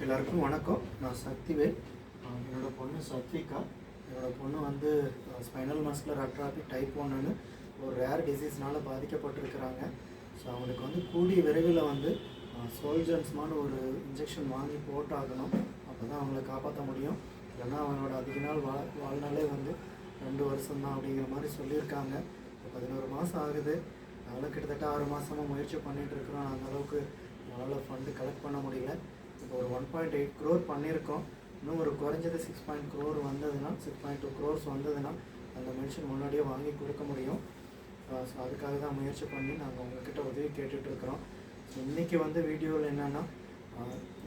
எல்லாருக்கும் வணக்கம். நான் சக்திவேல். என்னோடய பொண்ணு சத்விகா. என்னோடய பொண்ணு வந்து ஸ்பைனல் மஸ்குலர் அட்ராபி டைப் 1ன்னு ஒரு ரேர் டிசீஸ்னால் பாதிக்கப்பட்டிருக்கிறாங்க. ஸோ அவங்களுக்கு வந்து கூடிய விரைவில் வந்து சோல்ஜன்ஸ்மான ஒரு இன்ஜெக்ஷன் வாங்கி போட்டாகணும். அப்போ தான் அவங்கள காப்பாற்ற முடியும். இல்லைன்னா அவங்களோட அதிக நாள் வாழ்நாளே வந்து 2 வருஷம் தான் அப்படிங்கிற மாதிரி சொல்லியிருக்காங்க. இப்போ 11 மாதம் ஆகுது. அதனால் கிட்டத்தட்ட 6 மாதமாக முயற்சி பண்ணிகிட்ருக்குறோம். அந்தளவுக்கு நம்மளால் ஃபண்டு கலெக்ட் பண்ண முடியல. இப்போ ஒரு 1.8 crore பண்ணியிருக்கோம். இன்னும் ஒரு குறைஞ்சது 6.0 crore வந்ததுன்னா 6.2 crores வந்ததுன்னா அந்த மெடிசன் முன்னாடியே வாங்கி கொடுக்க முடியும். ஸோ அதுக்காக தான் முயற்சி பண்ணி நாங்கள் உங்கள்கிட்ட உதவி கேட்டுட்ருக்குறோம். ஸோ இன்றைக்கி வந்து வீடியோவில் என்னென்னா,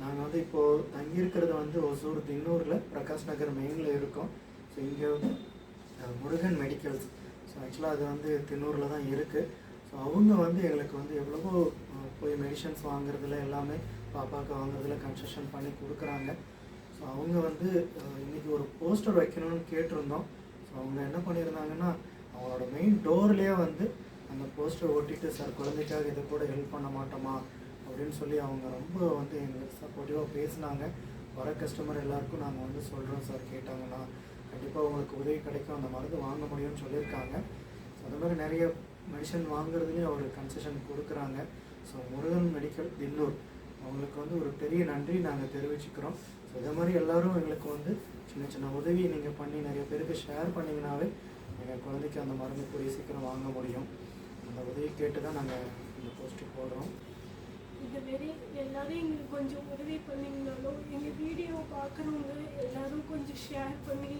நாங்கள் வந்து இப்போது தங்கியிருக்கிறது வந்து ஒசூர் தின்னூரில் பிரகாஷ் நகர் மெயினில் இருக்கோம். ஸோ இங்கே வந்து முருகன் மெடிக்கல்ஸ், ஸோ ஆக்சுவலாக அது வந்து தின்னூரில் தான் இருக்குது. ஸோ அவங்க வந்து எங்களுக்கு வந்து எவ்வளவோ போய் மெடிசன்ஸ் வாங்குறதுல எல்லாமே பாப்பாவுக்கு வாங்குறதுல கன்செஷன் பண்ணி கொடுக்குறாங்க. ஸோ அவங்க வந்து இன்றைக்கி ஒரு போஸ்டர் வைக்கணும்னு கேட்டிருந்தோம். ஸோ அவங்க என்ன பண்ணியிருந்தாங்கன்னா, அவங்களோட மெயின் டோர்லேயே வந்து அந்த போஸ்டர் ஒட்டிட்டு, சார் குழந்தைக்காக இதை கூட ஹெல்ப் பண்ண மாட்டோமா அப்படின்னு சொல்லி அவங்க ரொம்ப வந்து எங்களுக்கு சப்போர்ட்டிவாக பேசினாங்க. வர கஸ்டமர் எல்லாருக்கும் நாங்கள் வந்து சொல்கிறோம் சார், கேட்டாங்கன்னா கண்டிப்பாக உங்களுக்கு உதவி கிடைக்கும், அந்த மருந்து வாங்க முடியும்னு சொல்லியிருக்காங்க. ஸோ அது மாதிரி நிறைய மெடிசன் வாங்குறதுலேயும் அவர் கன்செஷன் கொடுக்குறாங்க. ஸோ முருகன் மெடிக்கல் தின்னூர் அவங்களுக்கு வந்து ஒரு பெரிய நன்றி நாங்கள் தெரிவிச்சுக்கிறோம். ஸோ இதே மாதிரி எல்லோரும் எங்களுக்கு வந்து சின்ன சின்ன உதவி நீங்கள் பண்ணி நிறைய பேருக்கு ஷேர் பண்ணிங்கனாவே எங்கள் குழந்தைக்கு அந்த மருந்து கூடிய சீக்கிரம் வாங்க முடியும். அந்த உதவி கேட்டு தான் நாங்கள் இந்த போஸ்ட்டு போடுறோம். இதுமாரி எல்லோரும் எங்களுக்கு கொஞ்சம் உதவி பண்ணிங்கனாலும், எங்கள் வீடியோவை பார்க்குறவங்க எல்லோரும் கொஞ்சம் ஷேர் பண்ணி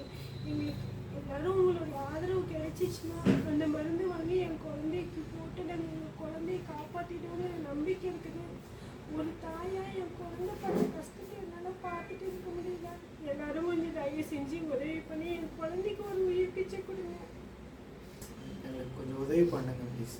எங்களுக்கு எல்லோரும் உங்களோட ஆதரவு கிடைச்சிச்சுன்னா அந்த மருந்து வாங்கி என் குழந்தைக்கு போட்டு நாங்கள் எங்கள் குழந்தைய காப்பாற்றிட்டோன்னு நம்பிக்கை இருக்குது. ஒரு தாயாக என் குழந்தை படுற கஷ்டத்தை என்னால் பார்த்துட்டு இருக்க முடியல. எல்லோரும் கொஞ்சம் தயவு செஞ்சு உதவி பண்ணி என் குழந்தைக்கு ஒரு உயிர் பிச்சை கொடுங்க. எங்களுக்கு கொஞ்சம் உதவி பண்ணுங்க ப்ளீஸ்.